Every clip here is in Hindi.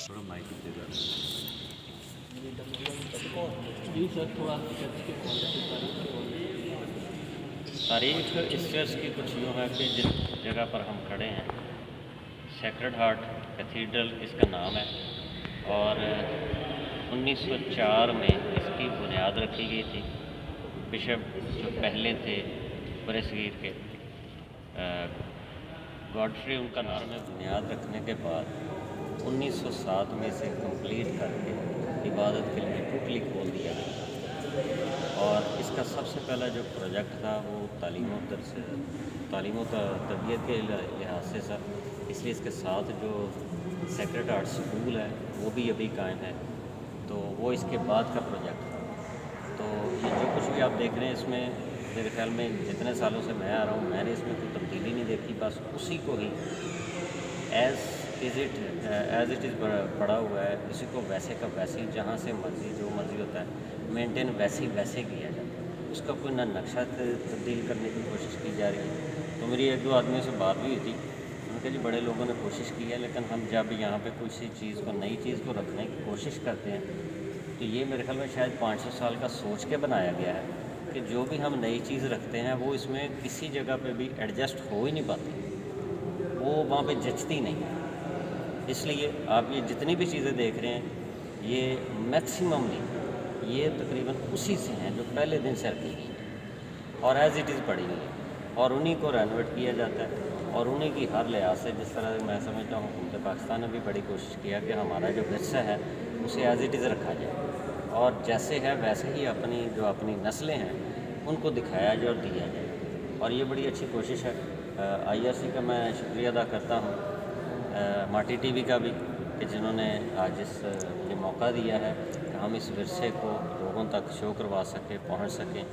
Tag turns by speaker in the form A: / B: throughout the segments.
A: थोड़ा माइक देगा
B: जी सर, थोड़ा
C: तारीख इस चर्च की कुछ यूँ है कि जिस जगह पर हम खड़े हैं सेक्रेड हार्ट कैथीड्रल इसका नाम है और 1904 में इसकी बुनियाद रखी गई थी। बिशप जो पहले थे बरसगीर के गॉडफ्री उनका नाम में बुनियाद रखने के बाद 1907 में इसे कंप्लीट करके इबादत के लिए टोटली खोल दिया गया। और इसका सबसे पहला जो प्रोजेक्ट था वो तालीम तरबियत के लिहाज से था, इसलिए इसके साथ जो सेक्रेड हार्ट स्कूल है वो भी अभी कायम है, तो वो इसके बाद का प्रोजेक्ट था। तो ये जो कुछ भी आप देख रहे हैं इसमें मेरे ख्याल में जितने सालों से मैं आ रहा हूँ मैंने इसमें कोई तब्दीली नहीं देखी, बस उसी को ही एज़ इट इज़ पड़ा हुआ है, इसी को वैसे का वैसे ही जहाँ से मर्ज़ी जो मर्ज़ी होता है मेंटेन वैसे किया जाता है। उसका कोई ना नक्शा तब्दील करने की कोशिश की जा रही है। तो मेरी एक दो आदमियों से बात भी हुई थी, उनके जी बड़े लोगों ने कोशिश की है, लेकिन हम जब यहाँ पे किसी चीज़ को नई चीज़ को रखने की कोशिश करते हैं तो ये मेरे ख्याल में शायद 500 साल का सोच के बनाया गया है कि जो भी हम नई चीज़ रखते हैं वो इसमें किसी जगह पे भी एडजस्ट हो ही नहीं पाती, वो वहाँ पे जचती नहीं। इसलिए आप ये जितनी भी चीज़ें देख रहे हैं ये मैक्सिमम नहीं, ये तकरीबन उसी से हैं जो पहले दिन से रखी गई हैं और एज़ इट इज़ पड़ी हुई है और उन्हीं को रेनोवेट किया जाता है और उन्हीं की हर लिहाज से, जिस तरह मैं समझता हूँ हुकूमत पाकिस्तान ने भी बड़ी कोशिश किया कि हमारा जो विरसा है उसे एज़ इट इज़ रखा जाए और जैसे है वैसे ही अपनी नस्लें हैं उनको दिखाया जाए और दिया जाए, और ये बड़ी अच्छी कोशिश है। IRC का मैं शुक्रिया अदा करता हूँ, माटी TV का भी, कि जिन्होंने आज ये मौका दिया है कि हम इस विरसे को लोगों तक शो करवा सकें, पहुँच सकें।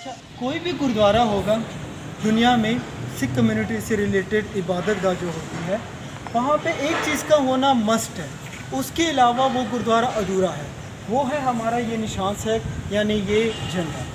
D: अच्छा, कोई भी गुरुद्वारा होगा दुनिया में, सिख कम्युनिटी से रिलेटेड इबादत गाह जो होती है, वहाँ पे एक चीज़ का होना मस्ट है, उसके अलावा वो गुरुद्वारा अधूरा है। वो है हमारा ये निशान साहब, यानी ये झंडा।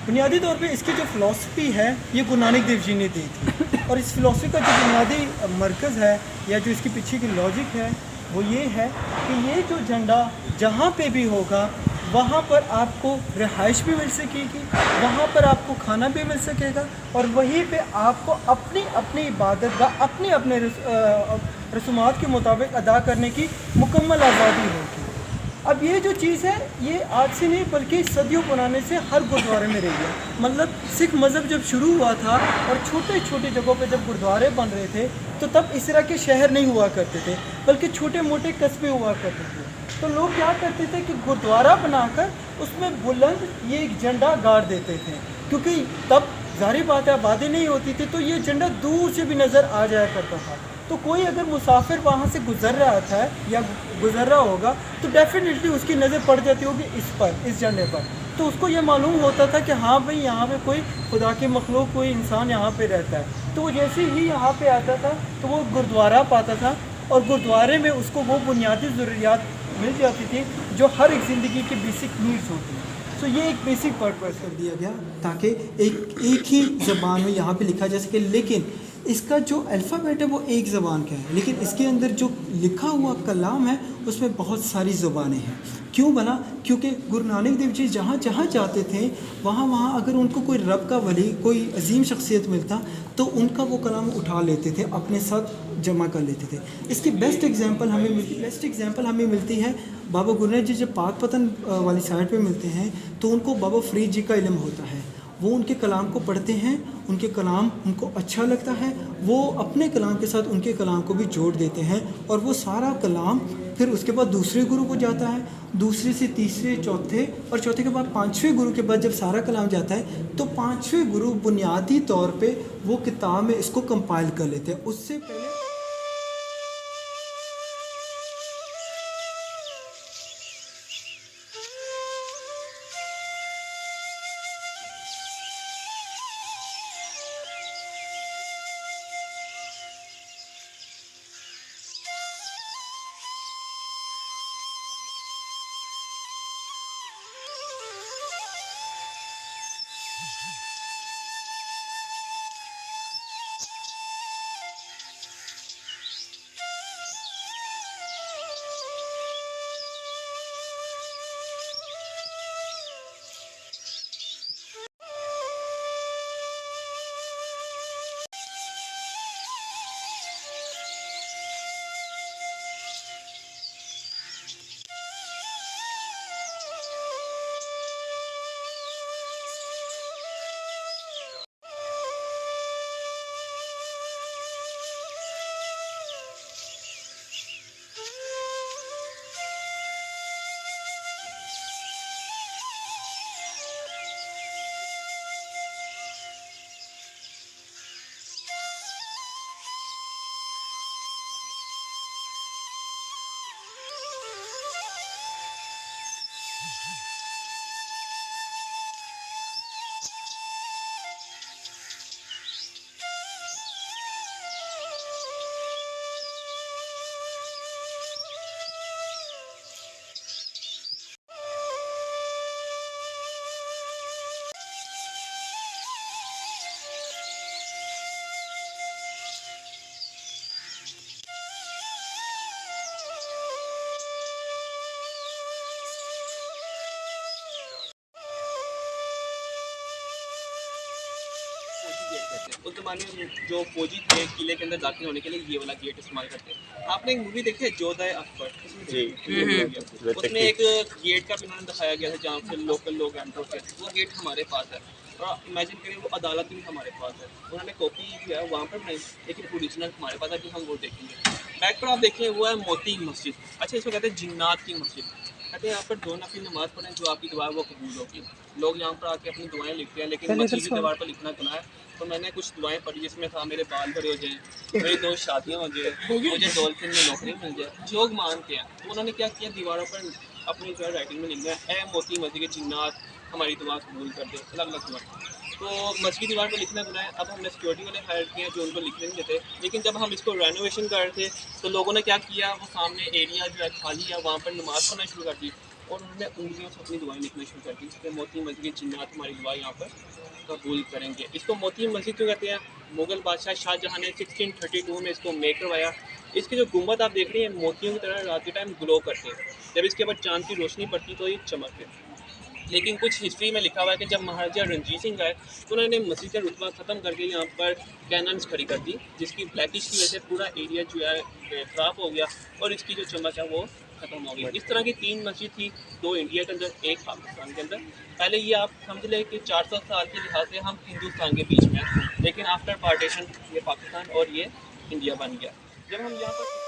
D: बुनियादी तौर पे इसकी जो फ़िलासफ़ी है ये गुरु नानक देव जी ने दी थी, और इस फ़िलासफ़ी का जो बुनियादी मरकज़ है या जो इसके पीछे की लॉजिक है वो ये है कि ये जो झंडा जहाँ पे भी होगा वहाँ पर आपको रिहाइश भी मिल सकेगी, वहाँ पर आपको खाना भी मिल सकेगा, और वहीं पे आपको अपनी अपनी इबादत का अपने अपने रसूमात के मुताबिक अदा करने की मुकम्मल आज़ादी होगी। अब ये जो चीज़ है ये आज से नहीं बल्कि सदियों पुराने से हर गुरुद्वारे में रही है। मतलब सिख मज़हब जब शुरू हुआ था और छोटे छोटे जगहों पे जब गुरुद्वारे बन रहे थे तो तब इस तरह के शहर नहीं हुआ करते थे, बल्कि छोटे मोटे कस्बे हुआ करते थे। तो लोग क्या करते थे कि गुरुद्वारा बनाकर उसमें बुलंद ये एक झंडा गाड़ देते थे, क्योंकि तब ज़ाहिर बात है आबादी नहीं होती थी, तो ये झंडा दूर से भी नज़र आ जाया करता था। तो कोई अगर मुसाफिर वहाँ से गुज़र रहा था या गुज़र रहा होगा तो डेफिनेटली उसकी नज़र पड़ जाती होगी इस पर, इस झंडे पर। तो उसको ये मालूम होता था कि हाँ भाई यहाँ पे कोई खुदा के मखलूक, कोई इंसान यहाँ पे रहता है। तो वो जैसे ही यहाँ पे आता था तो वो गुरुद्वारा पाता था, और गुरुद्वारे में उसको वो बुनियादी ज़रूरियात मिल जाती थी जो हर एक ज़िंदगी की बेसिक नीड्स होती हैं। तो ये एक बेसिक पर्पस कर दिया गया ताकि एक ही ज़बान में यहाँ पे लिखा जा सके। लेकिन इसका जो अल्फ़ाबेट है वो एक ज़बान का है, लेकिन इसके अंदर जो लिखा हुआ कलाम है उसमें बहुत सारी ज़बानें हैं। क्यों बना? क्योंकि गुरु नानक देव जी जहाँ जहाँ जाते थे वहाँ अगर उनको कोई रब का वली, कोई अजीम शख्सियत मिलता तो उनका वो कलाम उठा लेते थे, अपने साथ जमा कर लेते थे। इसकी बेस्ट एग्जांपल हमें मिलती है बाबा गुरनानक जी जब पाक पतन वाली साइड पे मिलते हैं तो उनको बाबा फरीद जी का इल्म होता है। वो उनके कलाम को पढ़ते हैं, उनके कलाम उनको अच्छा लगता है, वो अपने कलाम के साथ उनके कलाम को भी जोड़ देते हैं, और वो सारा कलाम फिर उसके बाद दूसरे गुरु को जाता है, दूसरे से तीसरे, चौथे, और चौथे के बाद पाँचवें गुरु के बाद जब सारा कलाम जाता है तो पाँचवें गुरु बुनियादी तौर पे वो किताब में इसको कंपाइल कर लेते हैं। उससे पहले
B: उस जमाने में जो फौजी थे किले के अंदर दाखिल होने के लिए ये वाला गेट इस्तेमाल करते हैं। आपने एक मूवी देखी है जोधा अकबर? उसमें एक गेट का भी उन्होंने दिखाया गया था जहाँ से लोकल लोग एंटर होते हैं। वो गेट हमारे पास है, और इमेजिन करिए वो अदालत भी हमारे पास है। उन्होंने कॉपी जो है वहाँ पर बनाई, लेकिन ओरिजिनल हमारे पास है जो हम वो देखेंगे। बैक पर आप देखें वो है मोती मस्जिद। अच्छा, इसको कहते हैं जिन्नात की मस्जिद। कहते हैं यहाँ पर 2 नफिल नमाज पढ़ें, जो आपकी दुआ है वो कबूल होगी। लोग यहाँ पर आके अपनी दुआएं लिखते हैं, लेकिन मस्जिद की दीवार पर लिखना गुनाह है। तो मैंने कुछ दुआएं पढ़ी जिसमें था मेरे बाल भरे हो जाएं, मेरी 2 शादियाँ हो जाए, मुझे डॉल्फिन में नौकरी मिल जाए। लोग मानते हैं, तो उन्होंने क्या किया, दीवारों पर अपनी जो है राइटिंग में लिख दिया, ए मोती मस्जिद के जिन्नात हमारी दुआ कबूल कर दे, अलग अलग दुआ। तो मस्जिद की दीवार पर लिखना गुनाह है। अब हमने सिक्योरिटी वाले हायर किए जो उनको लिखने नहीं देते, लेकिन जब हम इसको रेनोवेशन कर रहे थे तो लोगों ने क्या किया, वो सामने एरिया जो है खाली है वहाँ पर नमाज़ पढ़ना शुरू कर दी और उन्होंने उंगलियों से अपनी दुआएं लिखना शुरू कर दी कि मोती मस्जिद जिन्नात हमारी दुआ यहाँ पर कबूल करेंगे। इसको मोती मस्जिद क्यों कहते हैं? मुग़ल बादशाह शाहजहाँ ने 1632 में इसको मेक करवाया। इसके जो गुंबद आप देख रहे हैं मोतियों की तरह रात के टाइम ग्लो करते हैं, जब इसके ऊपर चांद की रोशनी पड़ती तो ये चमकते। लेकिन कुछ हिस्ट्री में लिखा हुआ है कि जब महाराजा रणजीत सिंह आए तो उन्होंने मस्जिद का रुतबा ख़त्म करके यहाँ पर कैनन्स खड़ी कर दी, जिसकी ब्लैकिश की वजह से पूरा एरिया जो है ख़राब हो गया और इसकी जो चमक है वो ख़त्म हो गई। इस तरह की 3 मस्जिद थी, 2 इंडिया के अंदर, 1 पाकिस्तान के अंदर। पहले ये आप समझ लें कि 400 साल के लिहाज से हम हिंदुस्तान के बीच में हैं, लेकिन आफ्टर पार्टीशन ये पाकिस्तान और ये इंडिया बन गया। जब हम यहाँ पर